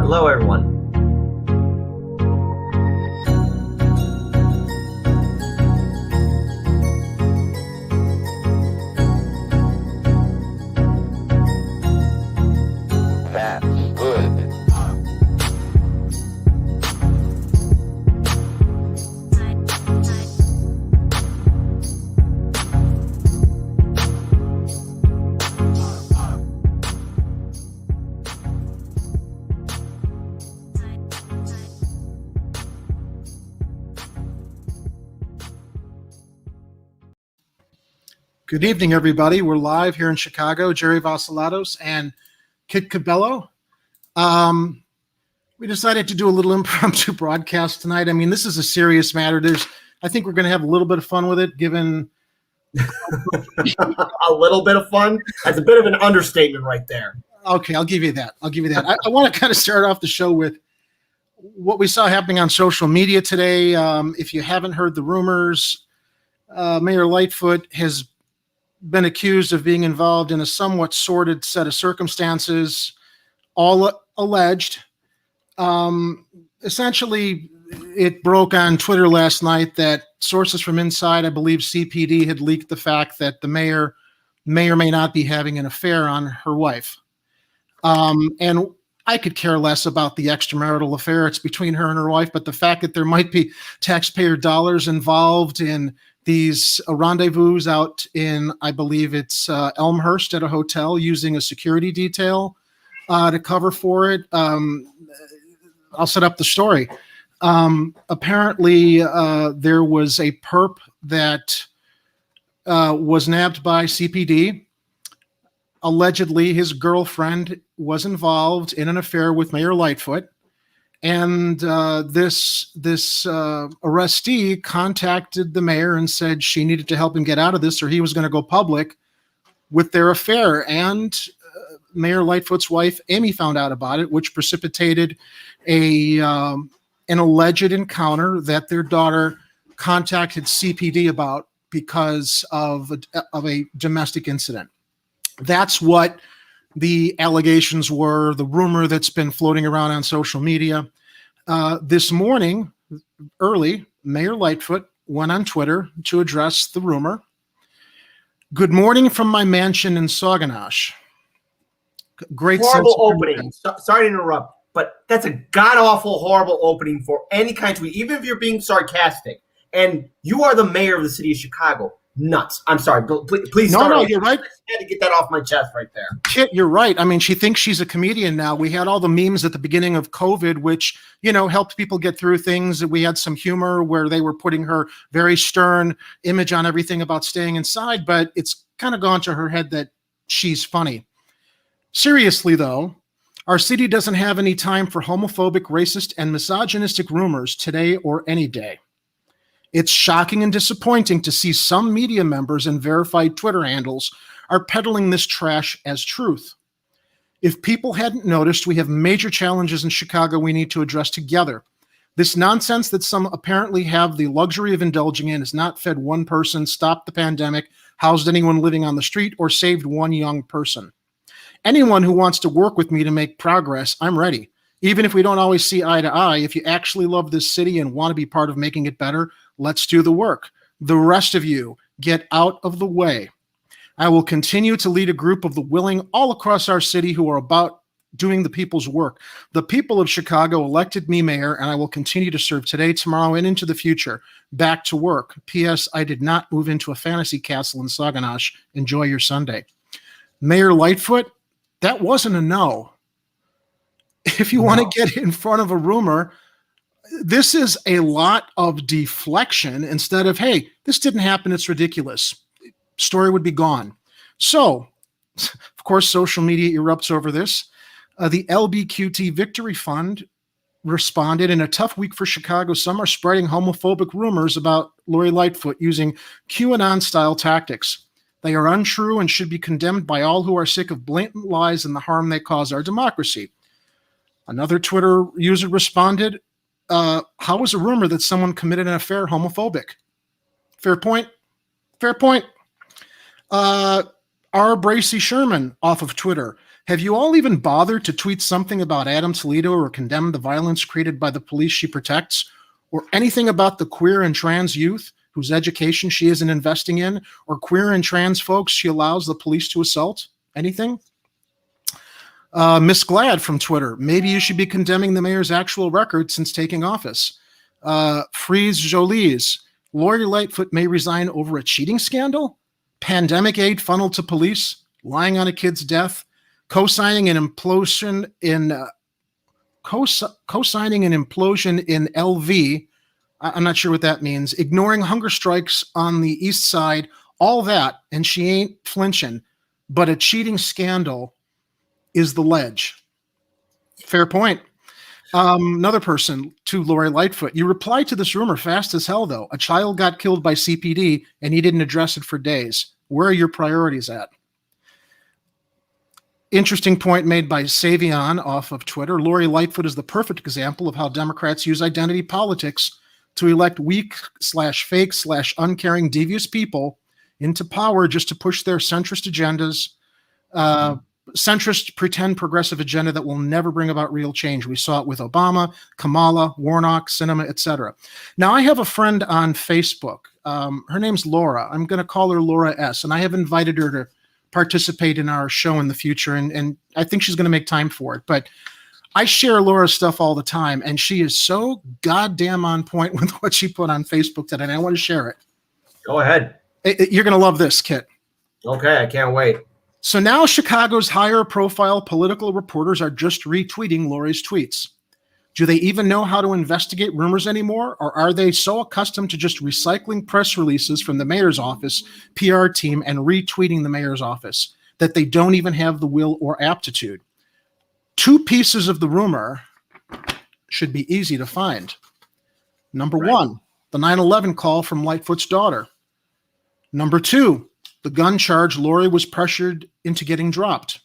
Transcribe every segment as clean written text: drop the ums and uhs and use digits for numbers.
Hello, everyone. That's good. Good evening, everybody. We're live here in Chicago. Jerry Vassilatos and Kit Cabello. We decided to do a little impromptu broadcast tonight. I mean, this is a serious matter. I think we're going to have a little bit of fun with it, given A little bit of fun. That's a bit of an understatement right there. Okay, I'll give you that. I want to kind of start off the show with what we saw happening on social media today. If you haven't heard the rumors, Mayor Lightfoot has been accused of being involved in a somewhat sordid set of circumstances, all alleged. Essentially, it broke on Twitter last night that sources from inside, I believe CPD, had leaked the fact that the mayor may or may not be having an affair on her wife. And I could care less about the extramarital affair. It's between her and her wife, but the fact that there might be taxpayer dollars involved in these rendezvous out in, I believe it's Elmhurst at a hotel, using a security detail to cover for it. I'll set up the story. Apparently, there was a perp that was nabbed by CPD. Allegedly, his girlfriend was involved in an affair with Mayor Lightfoot. And this arrestee contacted the mayor and said she needed to help him get out of this, or he was going to go public with their affair. And Mayor Lightfoot's wife, Amy, found out about it, which precipitated an alleged encounter that their daughter contacted CPD about because of a domestic incident. That's what the allegations were, the rumor that's been floating around on social media. This morning, early, Mayor Lightfoot went on Twitter to address the rumor. Good morning from my mansion in Sauganash. Great Horrible opening. Sorry to interrupt, but that's a god-awful, horrible opening for any kind of tweet, even if you're being sarcastic. And you are the mayor of the city of Chicago. Nuts. I'm sorry. Please start. No, you're right. I had to get that off my chest right there. Kit, you're right. I mean, she thinks she's a comedian now. We had all the memes at the beginning of COVID, which, helped people get through things. We had some humor where they were putting her very stern image on everything about staying inside, but it's kind of gone to her head that she's funny. Seriously, though, our city doesn't have any time for homophobic, racist, and misogynistic rumors today or any day. It's shocking and disappointing to see some media members and verified Twitter handles are peddling this trash as truth. If people hadn't noticed, we have major challenges in Chicago we need to address together. This nonsense that some apparently have the luxury of indulging in has not fed one person, stopped the pandemic, housed anyone living on the street, or saved one young person. Anyone who wants to work with me to make progress, I'm ready. Even if we don't always see eye to eye, if you actually love this city and want to be part of making it better, let's do the work. The rest of you, get out of the way. I will continue to lead a group of the willing all across our city who are about doing the people's work. The people of Chicago elected me mayor, and I will continue to serve today, tomorrow, and into the future. Back to work. P.S. I did not move into a fantasy castle in Sauganash. Enjoy your Sunday. Mayor Lightfoot, that wasn't a no. If you want to get in front of a rumor, this is a lot of deflection instead of, hey, this didn't happen, it's ridiculous. Story would be gone. So, of course, social media erupts over this. The LBQT Victory Fund responded, in a tough week for Chicago, some are spreading homophobic rumors about Lori Lightfoot using QAnon-style tactics. They are untrue and should be condemned by all who are sick of blatant lies and the harm they cause our democracy. Another Twitter user responded, how is a rumor that someone committed an affair homophobic? Fair point. Fair point. R. Bracy Sherman off of Twitter. Have you all even bothered to tweet something about Adam Toledo or condemn the violence created by the police she protects, or anything about the queer and trans youth whose education she isn't investing in, or queer and trans folks she allows the police to assault? Anything? Miss Glad from Twitter, maybe you should be condemning the mayor's actual record since taking office. Freeze Jolies, Lori Lightfoot may resign over a cheating scandal? Pandemic aid funneled to police? Lying on a kid's death? Co-signing an implosion in LV. I'm not sure what that means. Ignoring hunger strikes on the east side, all that, and she ain't flinching. But a cheating scandal is the ledge. Fair point. Another person, to Lori Lightfoot. You replied to this rumor fast as hell, though. A child got killed by CPD, and he didn't address it for days. Where are your priorities at? Interesting point made by Savion off of Twitter. Lori Lightfoot is the perfect example of how Democrats use identity politics to elect weak/fake/uncaring devious people into power just to push their centrist agendas, centrist pretend progressive agenda that will never bring about real change. We saw it with Obama, Kamala, Warnock, Sinema, etc. Now, I have a friend on Facebook. Her name's Laura. I'm going to call her Laura S., and I have invited her to participate in our show in the future, and I think she's going to make time for it. But I share Laura's stuff all the time, and she is so goddamn on point with what she put on Facebook today, and I want to share it. Go ahead. You're going to love this, Kit. Okay, I can't wait. So now Chicago's higher profile political reporters are just retweeting Lori's tweets. Do they even know how to investigate rumors anymore? Or are they so accustomed to just recycling press releases from the mayor's office, PR team, and retweeting the mayor's office that they don't even have the will or aptitude? Two pieces of the rumor should be easy to find. Number one, the 9/11 call from Lightfoot's daughter. Number two, the gun charge Lori was pressured into getting dropped.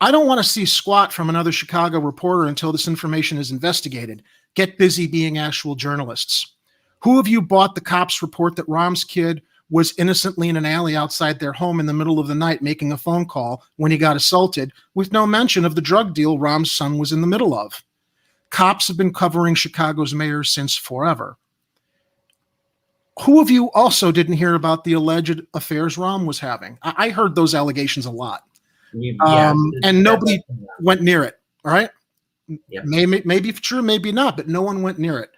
I don't want to see squat from another Chicago reporter until this information is investigated. Get busy being actual journalists. Who of you bought the cops' report that Rahm's kid was innocently in an alley outside their home in the middle of the night making a phone call when he got assaulted, with no mention of the drug deal Rahm's son was in the middle of? Cops have been covering Chicago's mayor since forever. Who of you also didn't hear about the alleged affairs Rahm was having? I heard those allegations a lot. And nobody went near it. All right. Yeah. Maybe true, maybe not, but no one went near it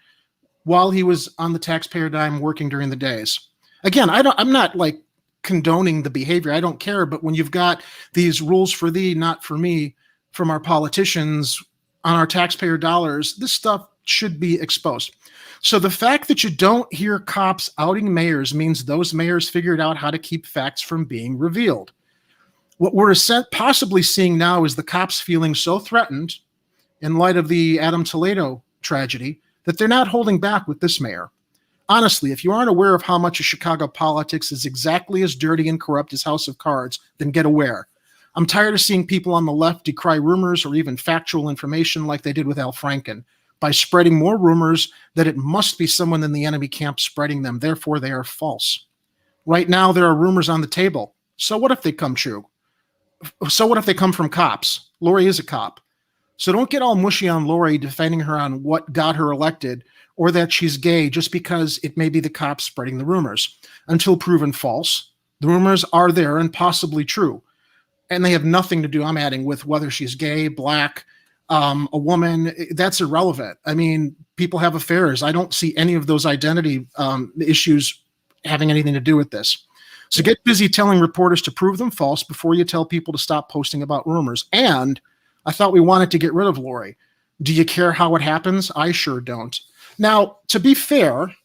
while he was on the taxpayer dime working during the days. Again, I'm not like condoning the behavior. I don't care. But when you've got these rules for thee, not for me, from our politicians on our taxpayer dollars, this stuff should be exposed. So the fact that you don't hear cops outing mayors means those mayors figured out how to keep facts from being revealed. What we're possibly seeing now is the cops feeling so threatened in light of the Adam Toledo tragedy that they're not holding back with this mayor. Honestly, if you aren't aware of how much of Chicago politics is exactly as dirty and corrupt as House of Cards, then get aware. I'm tired of seeing people on the left decry rumors or even factual information like they did with Al Franken by spreading more rumors that it must be someone in the enemy camp spreading them. Therefore, they are false. Right now, there are rumors on the table. So what if they come true? So what if they come from cops? Lori is a cop. So don't get all mushy on Lori defending her on what got her elected or that she's gay just because it may be the cops spreading the rumors. Until proven false, the rumors are there and possibly true. And they have nothing to do, I'm adding, with whether she's gay, black, a woman. That's irrelevant. I mean, people have affairs. I don't see any of those identity issues having anything to do with this. So get busy telling reporters to prove them false before you tell people to stop posting about rumors. And I thought we wanted to get rid of Lori. Do you care how it happens? I sure don't. Now, to be fair,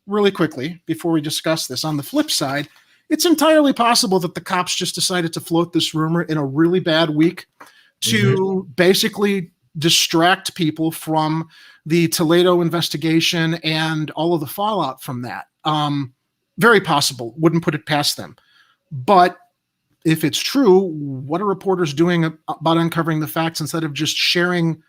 really quickly, before we discuss this, on the flip side, it's entirely possible that the cops just decided to float this rumor in a really bad week to basically distract people from the Toledo investigation and all of the fallout from that. Very possible. Wouldn't put it past them. But if it's true, what are reporters doing about uncovering the facts instead of just sharing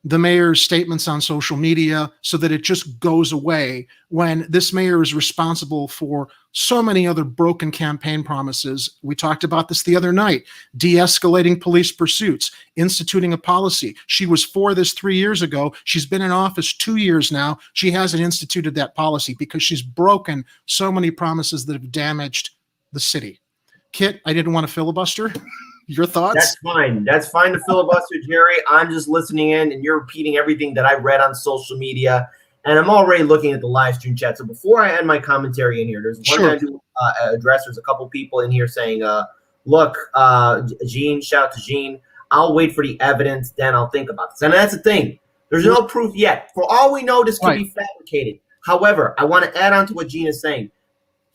the mayor's statements on social media so that it just goes away, when this mayor is responsible for so many other broken campaign promises. We talked about this the other night: de-escalating police pursuits, instituting a policy. She was for this 3 years ago. She's been in office 2 years now. She hasn't instituted that policy because she's broken so many promises that have damaged the city. Kit, I didn't want to filibuster. Your thoughts? That's fine. That's fine to filibuster, Jerry. I'm just listening in, and you're repeating everything that I read on social media, and I'm already looking at the live stream chat. So before I end my commentary in here, there's one thing I do address. There's a couple people in here saying, look, Gene, shout out to Gene, I'll wait for the evidence, then I'll think about this. And that's the thing. There's no proof yet. For all we know, this could be fabricated. However, I want to add on to what Gene is saying.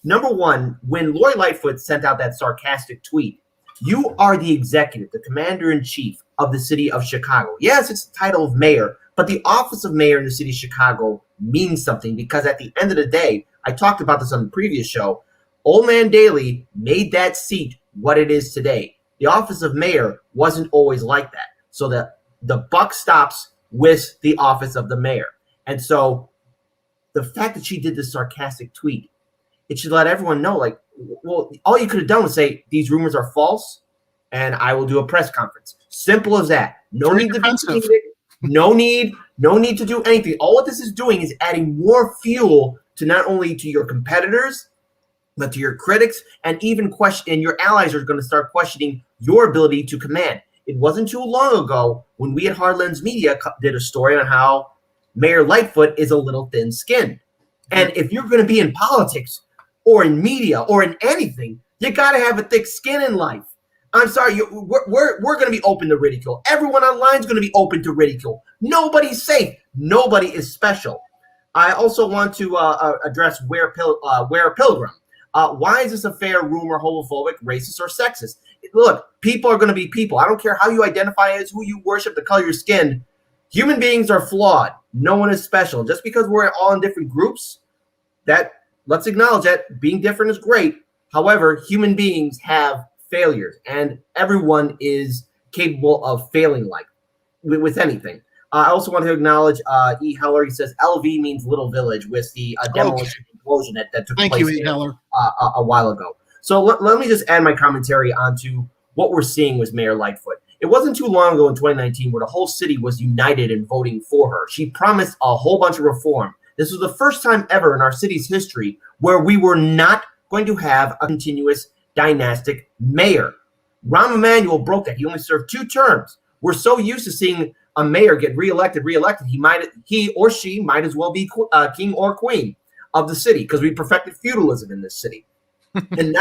Number one, when Lori Lightfoot sent out that sarcastic tweet, you are the executive, the commander-in-chief of the city of Chicago. Yes, it's the title of mayor, but the office of mayor in the city of Chicago means something, because at the end of the day, I talked about this on the previous show, Old Man Daley made that seat what it is today. The office of mayor wasn't always like that. So the buck stops with the office of the mayor. And so the fact that she did this sarcastic tweet, it should let everyone know, like, well, all you could have done was say, these rumors are false, and I will do a press conference. Simple as that. No need to be no need to do anything. All what this is doing is adding more fuel to not only to your competitors, but to your critics, and even and your allies are going to start questioning your ability to command. It wasn't too long ago when we at Hard Lens Media did a story on how Mayor Lightfoot is a little thin-skinned. And if you're going to be in politics, or in media, or in anything, you got to have a thick skin in life. I'm sorry, we're going to be open to ridicule. Everyone online is going to be open to ridicule. Nobody's safe. Nobody is special. I also want to address Where Pilgrim. Why is this affair rumor homophobic, racist, or sexist? Look, people are going to be people. I don't care how you identify as, who you worship, the color of your skin. Human beings are flawed. No one is special. Just because we're all in different groups, let's acknowledge that being different is great. However, human beings have failures, and everyone is capable of failing with anything. I also want to acknowledge E. Heller. He says LV means little village, with the demolition explosion that took place Thank you, E. Heller. A while ago. So let me just add my commentary onto what we're seeing with Mayor Lightfoot. It wasn't too long ago in 2019 where the whole city was united in voting for her. She promised a whole bunch of reform. This was the first time ever in our city's history where we were not going to have a continuous dynastic mayor. Rahm Emanuel broke that. He only served 2 terms. We're so used to seeing a mayor get reelected. He or she might as well be king or queen of the city, because we perfected feudalism in this city. And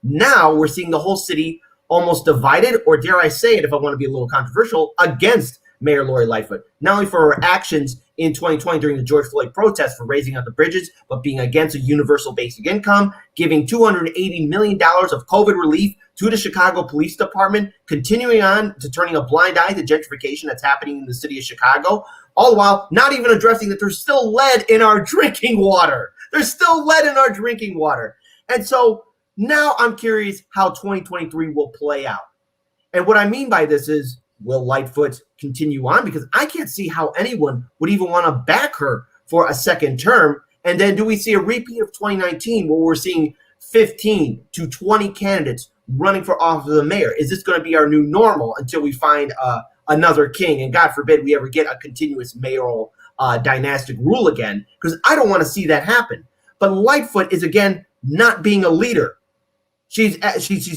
now we're seeing the whole city almost divided, or dare I say it, if I want to be a little controversial, against Mayor Lori Lightfoot, not only for her actions in 2020 during the George Floyd protests for raising up the bridges, but being against a universal basic income, giving $280 million of COVID relief to the Chicago Police Department, continuing on to turning a blind eye to gentrification that's happening in the city of Chicago, all the while not even addressing that there's still lead in our drinking water. There's still lead in our drinking water. And so now I'm curious how 2023 will play out. And what I mean by this is, will Lightfoot continue on? Because I can't see how anyone would even want to back her for a second term. And then do we see a repeat of 2019 where we're seeing 15 to 20 candidates running for office of the mayor? Is this going to be our new normal until we find another king? And God forbid we ever get a continuous mayoral dynastic rule again, because I don't want to see that happen. But Lightfoot is, again, not being a leader. She's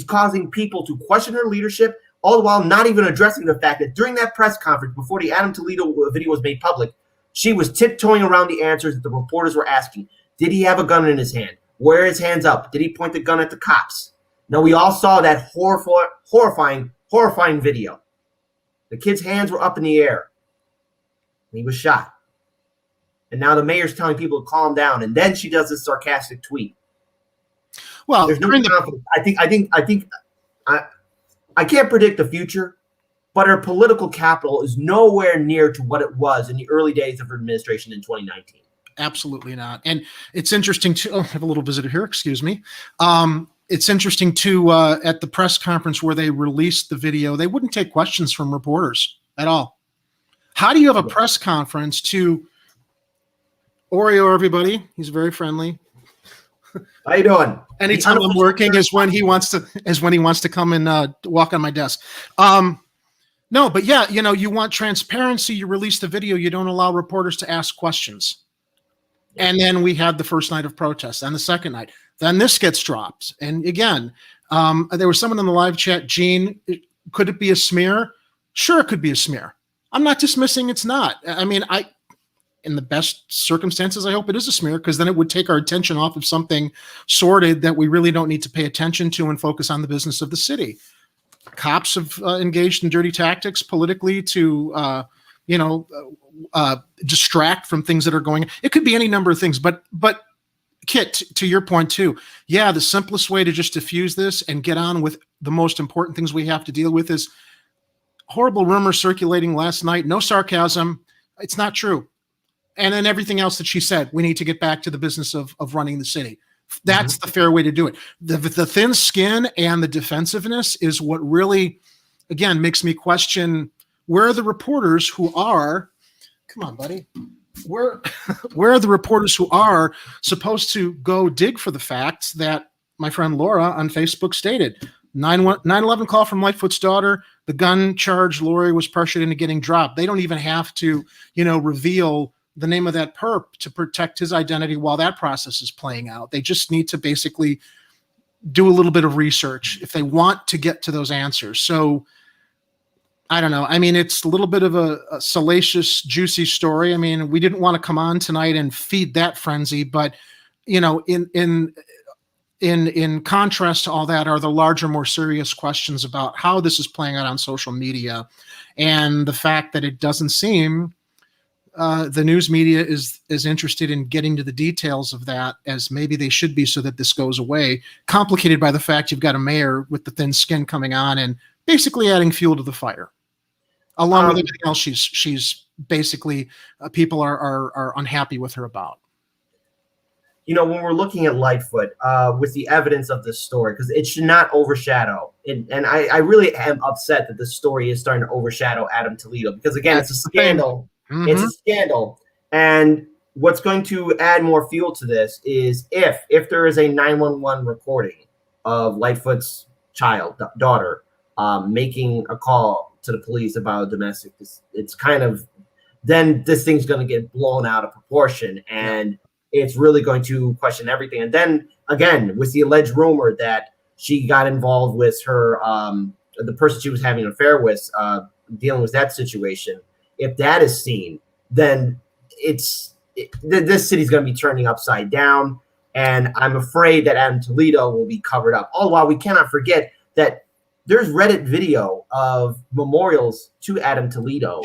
causing people to question her leadership, all the while not even addressing the fact that during that press conference, before the Adam Toledo video was made public, she was tiptoeing around the answers that the reporters were asking. Did he have a gun in his hand? Were his hands up? Did he point the gun at the cops? Now, we all saw that horrifying video. The kid's hands were up in the air. And he was shot. And now the mayor's telling people to calm down. And then she does this sarcastic tweet. Well, there's no confidence. I can't predict the future, but her political capital is nowhere near to what it was in the early days of her administration in 2019. Absolutely not. And it's interesting to I have a little visitor here. Excuse me. It's interesting to at the press conference where they released the video, they wouldn't take questions from reporters at all. How do you have a press conference to Oreo, everybody? He's very friendly. How you doing? Anytime I'm working is when he wants to come and walk on my desk. No, but yeah, you want transparency. You release the video. You don't allow reporters to ask questions. And then we had the first night of protest and the second night. Then this gets dropped. And again, there was someone in the live chat, Gene, could it be a smear? Sure, it could be a smear. I'm not dismissing it's not. I mean, in the best circumstances, I hope it is a smear, because then it would take our attention off of something sordid that we really don't need to pay attention to and focus on the business of the city. Cops have engaged in dirty tactics politically to, distract from things that are going. It could be any number of things, but Kit, to your point too, yeah, the simplest way to just diffuse this and get on with the most important things we have to deal with is horrible rumors circulating last night. No sarcasm. It's not true. And then everything else that she said, we need to get back to the business of running the city. That's the fair way to do it. The thin skin and the defensiveness is what really, again, makes me question, where are the reporters who are, come on, buddy, where are the reporters who are supposed to go dig for the facts that my friend Laura on Facebook stated? 9/11 call from Lightfoot's daughter, the gun charge Lori was pressured into getting dropped. They don't even have to, reveal the name of that perp to protect his identity while that process is playing out. They just need to basically do a little bit of research if they want to get to those answers. So I don't know. I mean, it's a little bit of a salacious, juicy story. I mean, we didn't want to come on tonight and feed that frenzy, but in contrast to all that are the larger, more serious questions about how this is playing out on social media, and the fact that it doesn't seem the news media is as interested in getting to the details of that as maybe they should be, so that this goes away. Complicated by the fact you've got a mayor with the thin skin coming on and basically adding fuel to the fire, along with everything else she's basically people are unhappy with her about. When we're looking at Lightfoot, with the evidence of this story, because it should not overshadow, and I really am upset that this story is starting to overshadow Adam Toledo, because again, it's a scandal. It's a scandal. And what's going to add more fuel to this is if there is a 911 recording of Lightfoot's daughter, making a call to the police about a domestic, it's kind of, then this thing's going to get blown out of proportion, and it's really going to question everything. And then again, with the alleged rumor that she got involved with her, the person she was having an affair with, dealing with that situation, if that is seen, then this city's going to be turning upside down. And I'm afraid that Adam Toledo will be covered up. All while we cannot forget that there's Reddit video of memorials to Adam Toledo.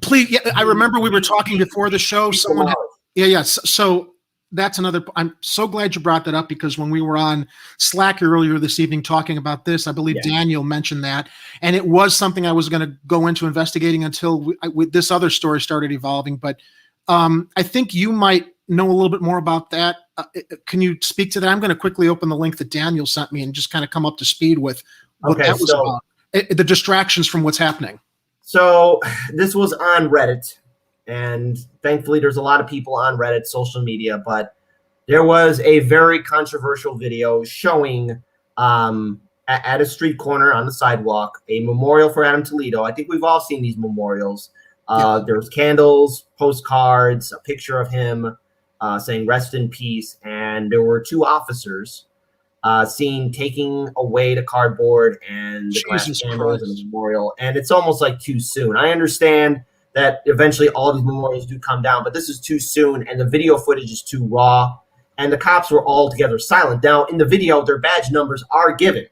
Please, yeah, I remember we were talking before the show. So that's another. I'm so glad you brought that up, because when we were on Slack earlier this evening talking about this, I believe Daniel mentioned that, and it was something I was going to go into investigating until this other story started evolving. But I think you might know a little bit more about that. Can you speak to that? I'm going to quickly open the link that Daniel sent me and just kind of come up to speed with what that was about. The distractions from what's happening. So this was on Reddit. And thankfully, there's a lot of people on Reddit, social media, but there was a very controversial video showing at a street corner on the sidewalk a memorial for Adam Toledo. I think we've all seen these memorials. There was candles, postcards, a picture of him saying "Rest in peace," and there were two officers seen taking away the cardboard and the glass candles and the memorial. And it's almost like too soon. I understand that eventually all these memorials do come down, but this is too soon, and the video footage is too raw, and the cops were altogether silent. Now, in the video, their badge numbers are given.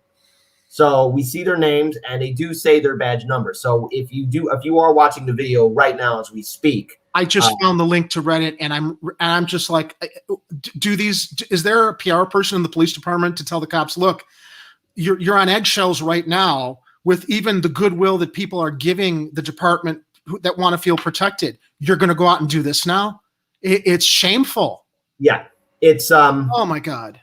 So we see their names, and they do say their badge numbers. So if you are watching the video right now as we speak, I just found the link to Reddit, and I'm just like, is there a PR person in the police department to tell the cops, look, you're on eggshells right now with even the goodwill that people are giving the department that want to feel protected. You're going to go out and do this now? It's shameful. Yeah, it's oh my God.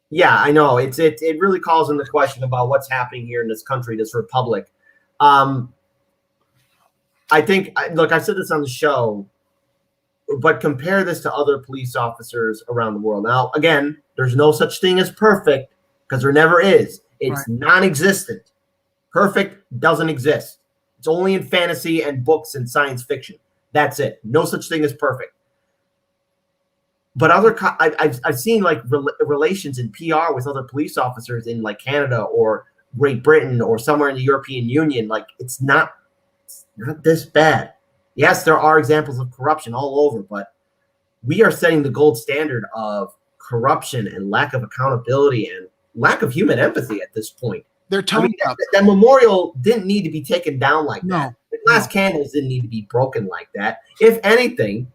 Yeah, I know. It really calls into question about what's happening here in this country, this republic. I think, look, I said this on the show, but compare this to other police officers around the world. Now, again, there's no such thing as perfect because there never is. It's non-existent. Perfect doesn't exist. It's only in fantasy and books and science fiction. That's it. No such thing as perfect. But I've seen like relations in PR with other police officers in like Canada or Great Britain or somewhere in the European Union. Like it's not this bad. Yes, there are examples of corruption all over, but we are setting the gold standard of corruption and lack of accountability and lack of human empathy at this point. They're toned up. That memorial didn't need to be taken down like that. No. The glass candles didn't need to be broken like that. If anything,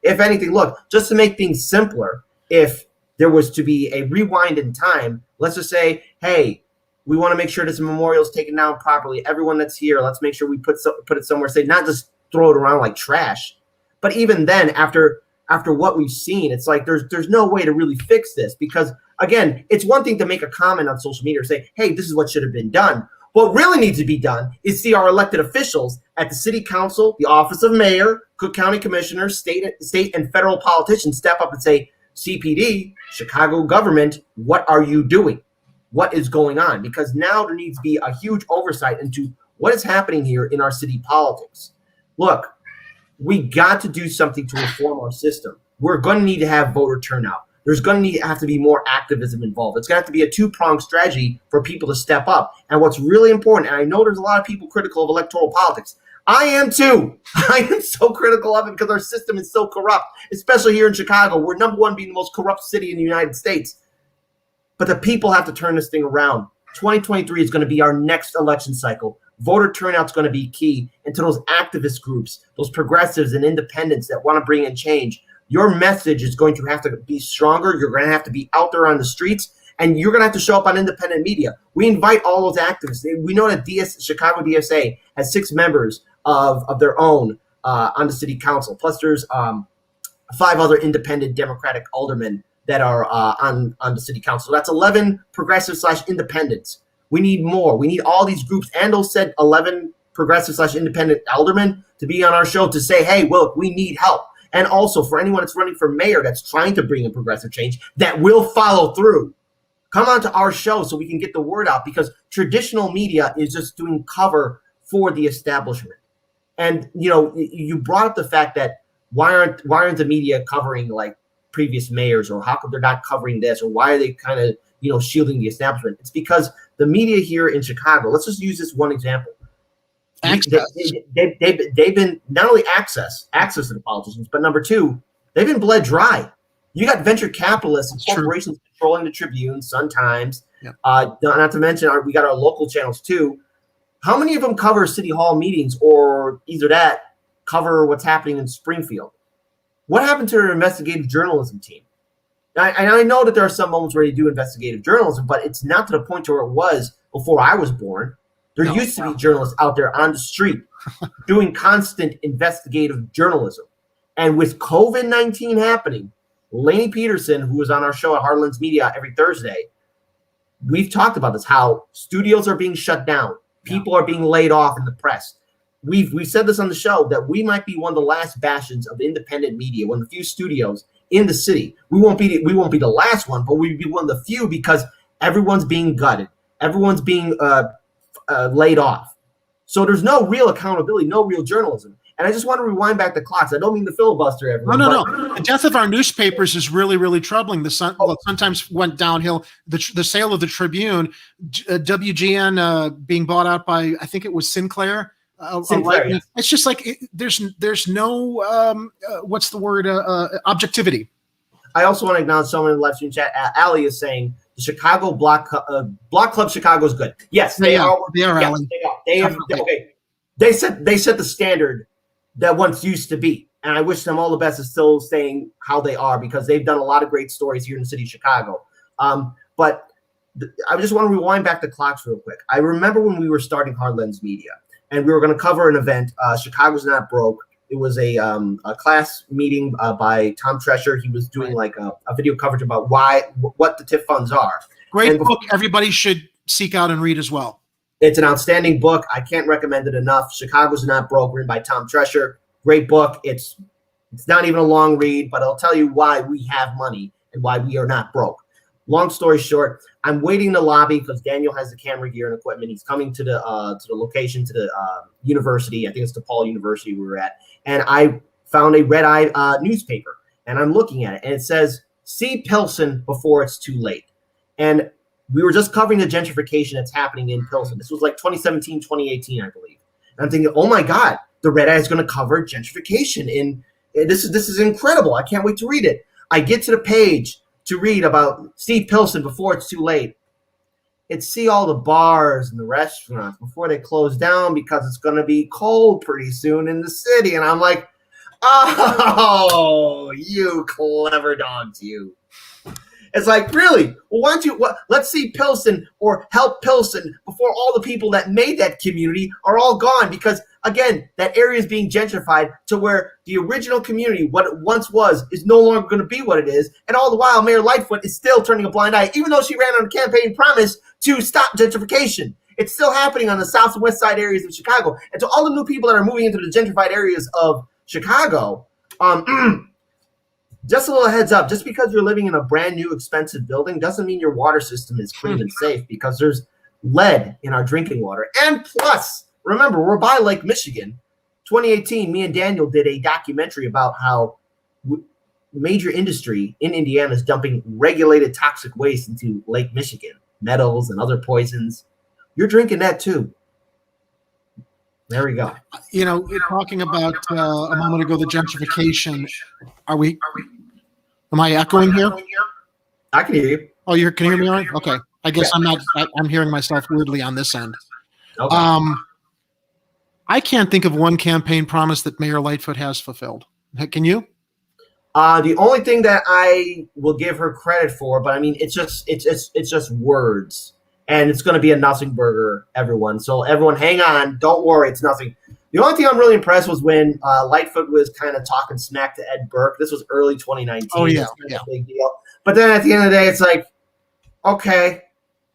look, just to make things simpler, if there was to be a rewind in time, let's just say, hey, we want to make sure this memorial is taken down properly. Everyone that's here, let's make sure we put it somewhere safe, not just throw it around like trash. But even then, after what we've seen, it's like there's no way to really fix this because, again, it's one thing to make a comment on social media or say, hey, this is what should have been done. What really needs to be done is see our elected officials at the city council, the office of mayor, Cook County commissioners, state and federal politicians step up and say, CPD, Chicago government, what are you doing? What is going on? Because now there needs to be a huge oversight into what is happening here in our city politics. Look, we got to do something to reform our system. We're going to need to have voter turnout. There's going to have to be more activism involved. It's going to have to be a two-pronged strategy for people to step up. And what's really important, and I know there's a lot of people critical of electoral politics. I am too. I am so critical of it because our system is so corrupt, especially here in Chicago. We're number one being the most corrupt city in the United States. But the people have to turn this thing around. 2023 is going to be our next election cycle. Voter turnout is going to be key. And to those activist groups, those progressives and independents that want to bring in change, your message is going to have to be stronger. You're going to have to be out there on the streets, and you're going to have to show up on independent media. We invite all those activists. We know that Chicago DSA has 6 members of their own on the city council. Plus, there's 5 other independent Democratic aldermen that are on the city council. So that's 11 progressive/independents. We need more. We need all these groups and those said 11 progressive/independent aldermen to be on our show to say, hey, look, we need help. And also for anyone that's running for mayor that's trying to bring in progressive change that will follow through, come on to our show so we can get the word out because traditional media is just doing cover for the establishment. And, you know, you brought up the fact that why aren't the media covering like previous mayors or how come they're not covering this or why are they kind of, you know, shielding the establishment? It's because the media here in Chicago, let's just use this one example. They've been not only access to the politicians, but number 2, they've been bled dry. You got venture capitalists and corporations controlling the Tribune, Sun-Times. Yeah. Not to mention we got our local channels too. How many of them cover city hall meetings or either that cover what's happening in Springfield? What happened to their investigative journalism team? I know that there are some moments where they do investigative journalism, but it's not to the point where it was before I was born. There used to be journalists out there on the street doing constant investigative journalism. And with COVID-19 happening, Lainey Peterson, who was on our show at Heartlands Media every Thursday, we've talked about this, how studios are being shut down. People are being laid off in the press. We've said this on the show that we might be one of the last bastions of independent media, one of the few studios in the city. We won't be the last one, but we'd be one of the few because everyone's being gutted. Everyone's being laid off. So there's no real accountability, no real journalism. And I just want to rewind back the clocks. I don't mean to filibuster everyone. No. The death of our newspapers is really, really troubling. The Sun-Times went downhill. The sale of the Tribune, WGN being bought out by, I think it was Sinclair. Yeah. It's just like there's no what's the word objectivity. I also want to acknowledge someone in the live stream chat. Ali is saying the Chicago Block Club Chicago is good. Yes, they are. They are. Yes, they are. Okay. They set the standard that once used to be, and I wish them all the best of still staying how they are because they've done a lot of great stories here in the city of Chicago. But I just want to rewind back the clocks real quick. I remember when we were starting Heartlands Media, and we were going to cover an event. Chicago's Not Broke. It was a class meeting by Tom Tresher. He was doing like a video coverage about what the TIF funds are. Great book. Everybody should seek out and read as well. It's an outstanding book. I can't recommend it enough. Chicago's Not Broke, written by Tom Drescher. Great book. It's not even a long read, but I'll tell you why we have money and why we are not broke. Long story short, I'm waiting in the lobby because Daniel has the camera gear and equipment. He's coming to the location, to the university. I think it's DePaul University we were at. And I found a red-eye newspaper, and I'm looking at it, and it says, "See Pilsen before it's too late." And we were just covering the gentrification that's happening in Pilsen. This was like 2017, 2018, I believe. And I'm thinking, oh my God, the red eye is going to cover gentrification. This is incredible. I can't wait to read it. I get to the page to read about Steve Pilsen before it's too late. It's see all the bars and the restaurants before they close down because it's going to be cold pretty soon in the city. And I'm like, oh, you clever dogs, you. It's like, really? Well, why don't you? Let's see Pilsen or help Pilsen before all the people that made that community are all gone. Because, again, that area is being gentrified to where the original community, what it once was, is no longer going to be what it is. And all the while, Mayor Lightfoot is still turning a blind eye, even though she ran on a campaign promise to stop gentrification. It's still happening on the south and west side areas of Chicago. And to all the new people that are moving into the gentrified areas of Chicago, just a little heads up, just because you're living in a brand new expensive building doesn't mean your water system is clean and safe, because there's lead in our drinking water. And plus, remember, we're by Lake Michigan. 2018, me and Daniel did a documentary about how major industry in Indiana is dumping regulated toxic waste into Lake Michigan, metals and other poisons. You're drinking that too. There we go. You know, talking about a moment ago, the gentrification. Am I echoing here? I can hear you. Oh, can you hear me all right? Okay. I guess I'm not. I'm hearing myself weirdly on this end. Okay. I can't think of one campaign promise that Mayor Lightfoot has fulfilled. Can you? The only thing that I will give her credit for, but I mean, it's just words. And it's going to be a nothing burger, everyone. So everyone, hang on. Don't worry. It's nothing. The only thing I'm really impressed was when Lightfoot was kind of talking smack to Ed Burke. This was early 2019. Oh, yeah. A big deal. But then at the end of the day, it's like, okay,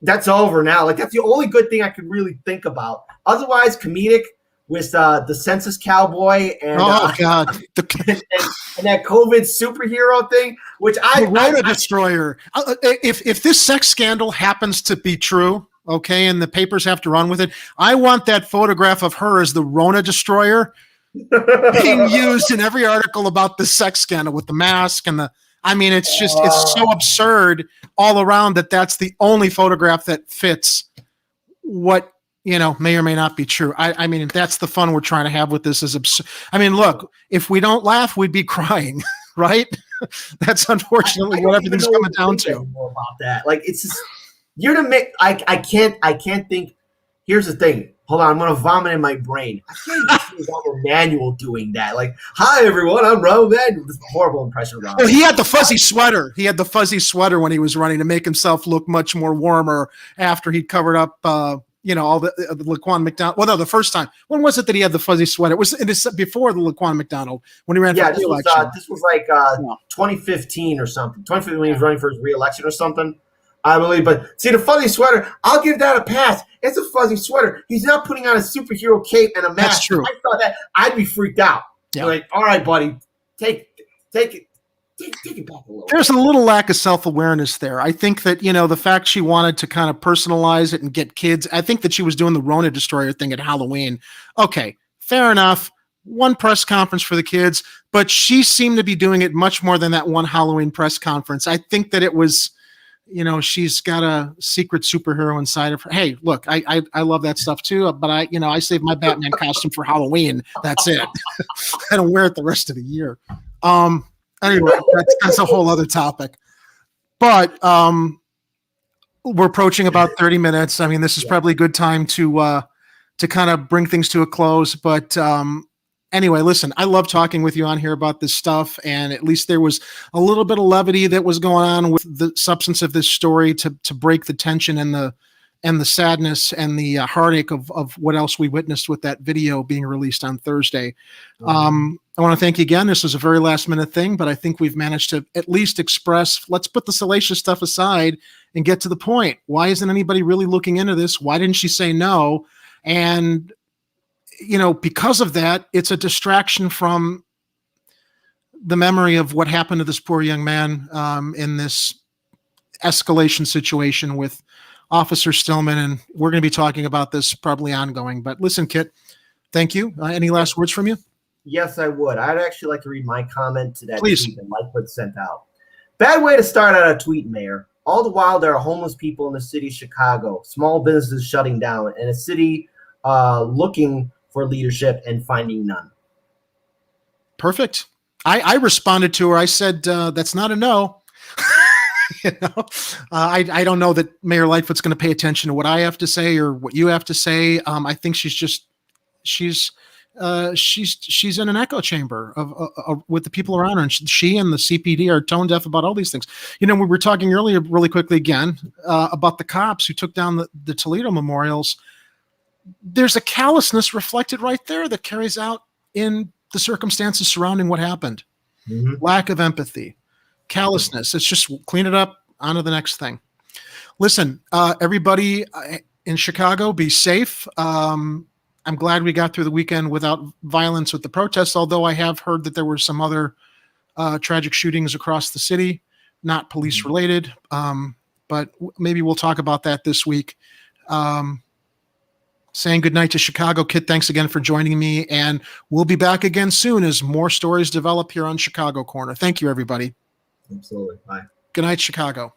that's over now. Like, that's the only good thing I could really think about. Otherwise, comedic with the census cowboy and God, and that COVID superhero thing, which the Rona destroyer. If this sex scandal happens to be true, okay, and the papers have to run with it, I want that photograph of her as the Rona destroyer being used in every article about the sex scandal with the mask and the. I mean, it's so absurd all around that that's the only photograph that fits what. May or may not be true. I mean, that's the fun we're trying to have with this. Is absurd. I mean, look, if we don't laugh, we'd be crying, right? That's unfortunately what everything's coming down to. More about that, like, it's just you're the make. I can't think. Here's the thing. Hold on, I'm gonna vomit in my brain. I can't even see Raul Manuel doing that. Like, hi everyone, I'm Raul Manuel. This is a horrible impression of Raul. Well, he had the fuzzy sweater. He had the fuzzy sweater when he was running to make himself look much more warmer after he covered up. All the Laquan McDonald. Well, no, the first time. When was it that he had the fuzzy sweater? It was before the Laquan McDonald when he ran for re-election. This was like 2015 or something. 2015 when he was running for his re-election or something, I believe. But see, the fuzzy sweater, I'll give that a pass. It's a fuzzy sweater. He's not putting on a superhero cape and a mask. That's true. If I saw that, I'd be freaked out. Yeah. Like, all right, buddy, take it. Take it back a little. There's a little lack of self-awareness there. I think that, the fact she wanted to kind of personalize it and get kids, I think that she was doing the Rona destroyer thing at Halloween. Okay, fair enough. One press conference for the kids, but she seemed to be doing it much more than that one Halloween press conference. I think that it was, she's got a secret superhero inside of her. Hey, look, I love that stuff too, but I save my Batman costume for Halloween. That's it. I don't wear it the rest of the year. Anyway, that's a whole other topic. But we're approaching about 30 minutes. I mean, this is probably a good time to kind of bring things to a close. But anyway, listen, I love talking with you on here about this stuff. And at least there was a little bit of levity that was going on with the substance of this story to break the tension and and the sadness and the heartache of what else we witnessed with that video being released on Thursday. I want to thank you again. This was a very last minute thing, but I think we've managed to at least express, let's put the salacious stuff aside and get to the point. Why isn't anybody really looking into this? Why didn't she say no? And, because of that, it's a distraction from the memory of what happened to this poor young man in this escalation situation with Officer Stillman. And we're going to be talking about this probably ongoing. But listen, Kit, thank you. Any last words from you? Yes, I would. I'd actually like to read my comment to that Please. tweet that Lightfoot sent out. Bad way to start out a tweet, Mayor. All the while, there are homeless people in the city of Chicago, small businesses shutting down, and a city looking for leadership and finding none. Perfect. I responded to her. I said, that's not a no. I don't know that Mayor Lightfoot's going to pay attention to what I have to say or what you have to say. I think she's in an echo chamber of with the people around her, and she and the CPD are tone deaf about all these things. We were talking earlier, really quickly again, about the cops who took down the Toledo memorials. There's a callousness reflected right there that carries out in the circumstances surrounding what happened. Lack of empathy, callousness. It's just clean it up, on to the next thing. Listen, everybody in Chicago, be safe. I'm glad we got through the weekend without violence with the protests, although I have heard that there were some other tragic shootings across the city, not police related. But maybe we'll talk about that this week. Saying goodnight to Chicago. Kit, thanks again for joining me, and we'll be back again soon as more stories develop here on Chicago Corner. Thank you, everybody. Absolutely. Bye. Good night, Chicago.